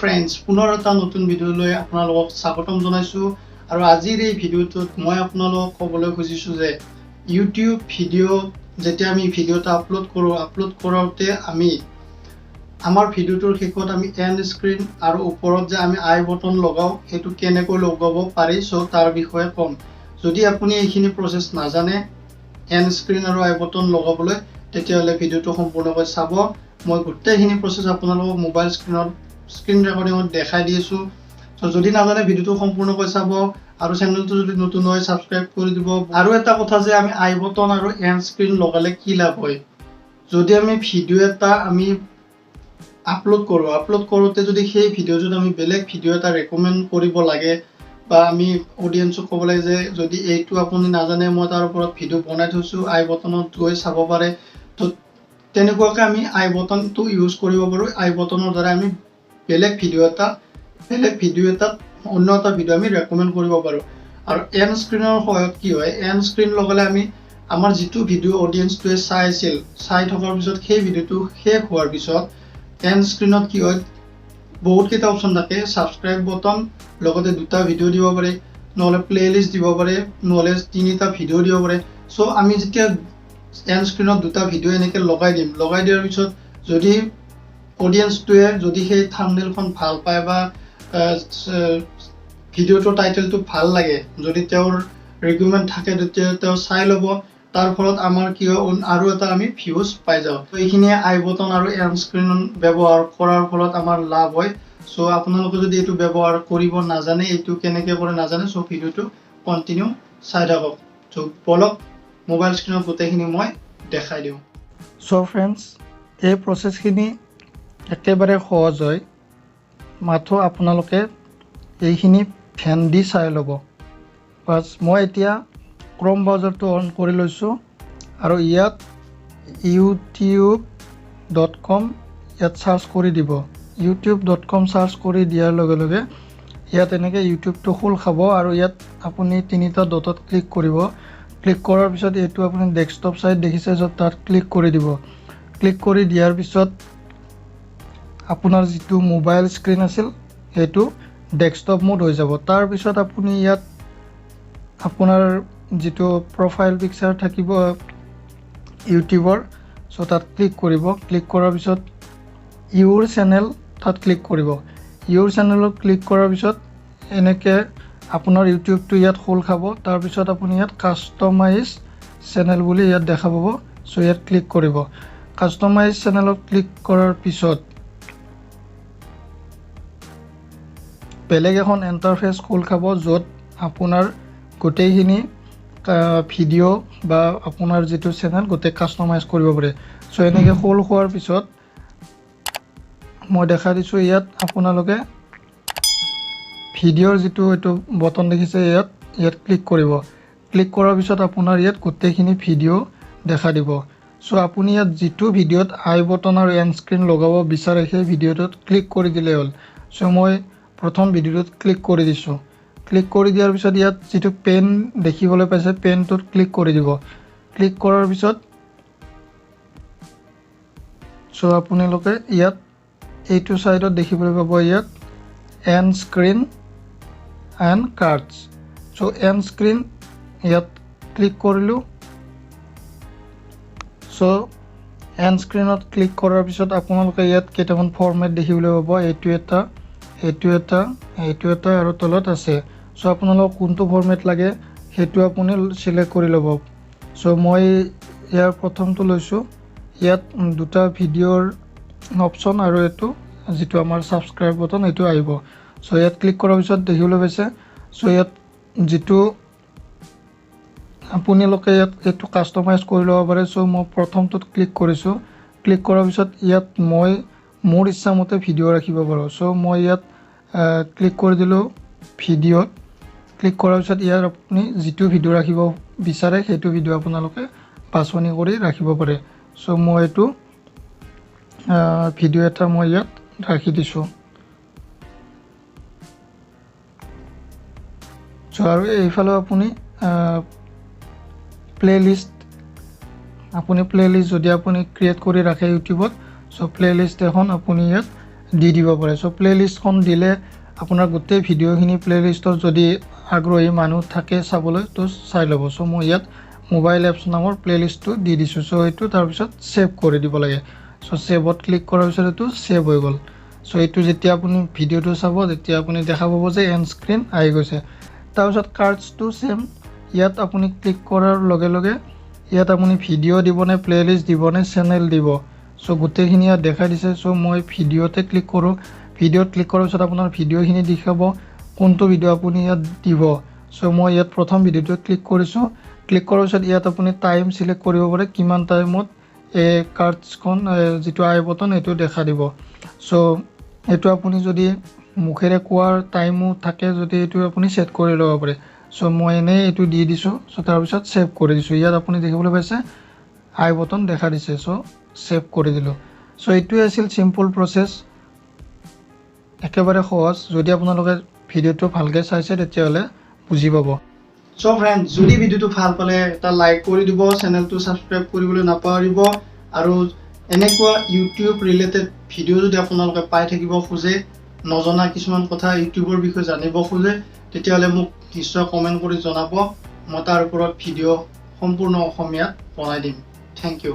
Friends পুনৰ এটা নতুন ভিডিঅ'লৈ আপোনালোকক স্বাগতম জনাইছোঁ আৰু আজিৰ এই ভিডিঅ'টোত মই আপোনালোকক ক'বলৈ খুজিছোঁ যে ইউটিউব ভিডিঅ' যেতিয়া আমি ভিডিঅ' এটা আপলোড কৰোঁতে আমি আমাৰ ভিডিঅ'টোৰ শেষত আমি এণ্ড স্ক্ৰীন আৰু ওপৰত যে আমি আই বটন লগাওঁ সেইটো কেনেকৈ লগাব পাৰি সো তাৰ বিষয়ে ক'ম। যদি আপুনি এইখিনি প্ৰচেছ নাজানে এণ্ড স্ক্ৰীন আৰু আই বটন লগাবলৈ তেতিয়াহ'লে ভিডিঅ'টো সম্পূৰ্ণকৈ চাব। মই গোটেইখিনি প্ৰচেছ আপোনালোকক মোবাইল স্ক্ৰীন ৰেকৰ্ডিঙত দেখাই দি আছোঁ। সো যদি নাজানে ভিডিঅ'টো সম্পূৰ্ণকৈ চাব আৰু চেনেলটো যদি নতুন হয় ছাবস্ক্ৰাইব কৰি দিব। আৰু এটা কথা যে আমি আই বটন আৰু এণ্ড স্ক্ৰীন লগালে কি লাভ হয়, যদি আমি ভিডিঅ' এটা আমি আপলোড কৰোঁতে যদি সেই ভিডিঅ'টোত আমি বেলেগ ভিডিঅ' এটা ৰেকমেণ্ড কৰিব লাগে বা আমি অডিয়েঞ্চক ক'ব লাগে যে যদি এইটো আপুনি নাজানে মই তাৰ ওপৰত ভিডিঅ' বনাই থৈছোঁ আই বটনত গৈ চাব পাৰে, তো তেনেকুৱাকৈ আমি আই বটনটো ইউজ কৰিব পাৰোঁ। আই বটনৰ দ্বাৰা আমি বেলেগ ভিডিঅ' এটাত অন্য এটা ভিডিঅ' আমি ৰেকমেণ্ড কৰিব পাৰোঁ। আৰু এণ্ড স্ক্ৰীনৰ সহায়ত কি হয়, এণ্ড স্ক্ৰীন লগালে আমি আমাৰ যিটো ভিডিঅ' অডিয়েঞ্চটোৱে চাই থকাৰ পিছত সেই ভিডিঅ'টো শেষ হোৱাৰ পিছত এণ্ড স্ক্ৰীনত কি হয় বহুতকেইটা অপশ্যন থাকে, ছাবস্ক্ৰাইব বটন, লগতে দুটা ভিডিঅ' দিব পাৰে, নহ'লে প্লে'লিষ্ট দিব পাৰে, নহ'লে তিনিটা ভিডিঅ' দিব পাৰে। সো আমি যেতিয়া এণ্ড স্ক্ৰীনত দুটা ভিডিঅ' এনেকৈ লগাই দিয়াৰ পিছত যদি অডিয়েঞ্চটোৱে যদি সেই থাম্বনেইলখন ভাল পায় বা ভিডিঅ'টোৰ টাইটেলটো ভাল লাগে, যদি তেওঁৰ ৰিকমেণ্ড থাকে তেতিয়া তেওঁ চাই ল'ব। তাৰ ফলত আমাৰ কি হয় আৰু এটা আমি ভিউজ পাই যাওঁ। তো এইখিনিয়ে আই বটন আৰু এণ্ড স্ক্ৰীন ব্যৱহাৰ কৰাৰ ফলত আমাৰ লাভ হয়। সো আপোনালোকে যদি এইটো ব্যৱহাৰ কৰিব নাজানে, এইটো কেনেকৈ কৰে নাজানে, সো ভিডিঅ'টো কণ্টিনিউ চাই থাকক। সো বলক মোবাইল স্ক্ৰীনত গোটেইখিনি মই দেখাই দিওঁ। সো ফ্ৰেণ্ডছ, এই প্ৰচেছখিনি একেবাৰে সহজ হয়, মাথো আপোনালোকে এইখিনি ধ্যান দি চাই ল'ব। বাছ মই এতিয়া ক্ৰম ব্ৰাউজাৰটো অন কৰি লৈছোঁ আৰু ইয়াত youtube.com ইয়াত চাৰ্চ কৰি দিব। youtube.com চাৰ্চ কৰি দিয়াৰ লগে লগে ইয়াত এনেকৈ ইউটিউবটো খোল খাব আৰু ইয়াত আপুনি তিনিটা ডটত ক্লিক কৰিব। ক্লিক কৰাৰ পিছত এইটো আপুনি ডেস্কটপ চাইট দেখিছে য'ত তাত ক্লিক কৰি দিব। ক্লিক কৰি দিয়াৰ পিছত আপোনাৰ যিটো মোবাইল স্ক্ৰীন আছিল সেইটো ডেস্কটপ মোড হৈ যাব। তাৰপিছত আপুনি ইয়াত আপোনাৰ যিটো প্ৰফাইল পিকচাৰ থাকিব ইউটিউবৰ, চ' তাত ক্লিক কৰিব। ক্লিক কৰাৰ পিছত ইউৰ চেনেল তাত ক্লিক কৰিব। ইউৰ চেনেলত ক্লিক কৰাৰ পিছত এনেকৈ আপোনাৰ ইউটিউবটো ইয়াত খোল খাব। তাৰপিছত আপুনি ইয়াত কাষ্টমাইজ চেনেল বুলি ইয়াত দেখা পাব, চ' ইয়াত ক্লিক কৰিব। কাষ্টমাইজ চেনেলত ক্লিক কৰাৰ পিছত বেলেগ এখন ইণ্টাৰফেচ খোল খাব য'ত আপোনাৰ গোটেইখিনি ভিডিঅ' বা আপোনাৰ যিটো চেনেল গোটেই কাষ্টমাইজ কৰিব পাৰে। চ' এনেকৈ খোল খোৱাৰ পিছত মই দেখাই দিছোঁ ইয়াত আপোনালোকে ভিডিঅ'ৰ যিটো এইটো বটন দেখিছে ইয়াত ক্লিক কৰিব। ক্লিক কৰাৰ পিছত আপোনাৰ ইয়াত গোটেইখিনি ভিডিঅ' দেখা দিব। চ' আপুনি ইয়াত যিটো ভিডিঅ'ত আই বটন আৰু এণ্ড স্ক্ৰীন লগাব বিচাৰে সেই ভিডিঅ'টোত ক্লিক কৰি দিলেই হ'ল। চ' মই প্ৰথম ভিডিঅ'টোত ক্লিক কৰি দিছোঁ। ক্লিক কৰি দিয়াৰ পিছত ইয়াত যিটো পেন দেখিবলৈ পাইছে পেনটোত ক্লিক কৰি দিব। ক্লিক কৰাৰ পিছত চ' আপোনালোকে ইয়াত এইটো ছাইডত দেখিবলৈ পাব ইয়াত and screen and cards. So' and screen ইয়াত ক্লিক কৰিলোঁ। চ' এণ্ড স্ক্ৰীনত ক্লিক কৰাৰ পিছত আপোনালোকে ইয়াত কেইটামান ফৰ্মেট দেখিবলৈ পাব, এইটো এটা আৰু তলত আছে। চ' আপোনালোকক কোনটো ফৰ্মেট লাগে সেইটো আপুনি চিলেক্ট কৰি ল'ব। চ' মই ইয়াৰ প্ৰথমটো লৈছোঁ। ইয়াত দুটা ভিডিঅ'ৰ অপশ্যন আৰু এইটো যিটো আমাৰ ছাবস্ক্ৰাইব বটন এইটো আহিব। চ' ইয়াত ক্লিক কৰাৰ পিছত দেখিবলৈ পাইছে। চ' ইয়াত যিটো আপোনালোকে ইয়াত এইটো কাষ্টমাইজ কৰি ল'ব পাৰে। চ' মই প্ৰথমটোত ক্লিক কৰিছোঁ। ক্লিক কৰাৰ পিছত ইয়াত মই মোৰ ইচ্ছামতে ভিডিঅ' ৰাখিব পাৰোঁ। চ' মই ইয়াত ক্লিক কৰি দিলোঁ ভিডিঅ'ত। ক্লিক কৰাৰ পিছত ইয়াত আপুনি যিটো ভিডিঅ' ৰাখিব বিচাৰে সেইটো ভিডিঅ' আপোনালোকে বাছনি কৰি ৰাখিব পাৰে। চ' মই এইটো ভিডিঅ' এটা মই ইয়াত ৰাখি দিছোঁ। চ' আৰু এইফালেও আপুনি প্লে'লিষ্ট যদি আপুনি ক্ৰিয়েট কৰি ৰাখে ইউটিউবত, চ' প্লে'লিষ্ট এখন আপুনি ইয়াত দি দিব পাৰে। চ' প্লেলিষ্টখন দিলে আপোনাৰ গোটেই ভিডিঅ'খিনি প্লেলিষ্টত যদি আগ্ৰহী মানুহ থাকে চাবলৈ তো চাই ল'ব। চ' মই ইয়াত মোবাইল এপছ নামৰ প্লেলিষ্টটো দি দিছোঁ। চ' এইটো তাৰপিছত ছেভ কৰি দিব লাগে। চ' ছেভত ক্লিক কৰাৰ পিছত এইটো ছেভ হৈ গ'ল। চ' এইটো যেতিয়া আপুনি ভিডিঅ'টো চাব তেতিয়া আপুনি দেখা পাব যে এণ্ড স্ক্ৰীন আহি গৈছে। তাৰপিছত কাৰ্ডছটো ছেম, ইয়াত আপুনি ক্লিক কৰাৰ লগে লগে ইয়াত আপুনি ভিডিঅ' দিবনে, প্লেলিষ্ট দিবনে, চেনেল দিব। চ' গোটেইখিনি ইয়াত দেখাই দিছে। চ' মই ভিডিঅ'তে ক্লিক কৰোঁ। ভিডিঅ'ত ক্লিক কৰাৰ পিছত আপোনাৰ ভিডিঅ'খিনি দেখাব কোনটো ভিডিঅ' আপুনি ইয়াত দিব। চ' মই ইয়াত প্ৰথম ভিডিঅ'টো ক্লিক কৰিছোঁ। ক্লিক কৰাৰ পিছত ইয়াত আপুনি টাইম চিলেক্ট কৰিব পাৰে, কিমান টাইমত এই কাৰ্ডছখন যিটো আই বটন এইটো দেখা দিব। চ' এইটো আপুনি যদি মুখেৰে কোৱাৰ টাইমো থাকে যদি এইটো আপুনি ছেট কৰি ল'ব পাৰে। চ' মই এনেই এইটো দি দিছোঁ। চ' তাৰপিছত ছেভ কৰি দিছোঁ। ইয়াত আপুনি দেখিবলৈ পাইছে আই বটন দেখা দিছে। চ' ছেভ কৰি দিলোঁ। চ' এইটোৱে আছিল চিম্পল প্ৰচেছ, একেবাৰে সহজ। যদি আপোনালোকে ভিডিঅ'টো ভালকৈ চাইছে তেতিয়াহ'লে বুজি পাব। চ' ফ্ৰেণ্ড, যদি ভিডিঅ'টো ভাল পালে এটা লাইক কৰি দিব, চেনেলটো ছাবস্ক্ৰাইব কৰিবলৈ নাপাহৰিব। আৰু এনেকুৱা ইউটিউব ৰিলেটেড ভিডিঅ' যদি আপোনালোকে পাই থাকিব খোজে, নজনা কিছুমান কথা ইউটিউবৰ বিষয়ে জানিব খোজে, তেতিয়াহ'লে মোক নিশ্চয় কমেণ্ট কৰি জনাব। মই তাৰ ওপৰত ভিডিঅ' সম্পূৰ্ণ অসমীয়াত বনাই দিম। Thank U.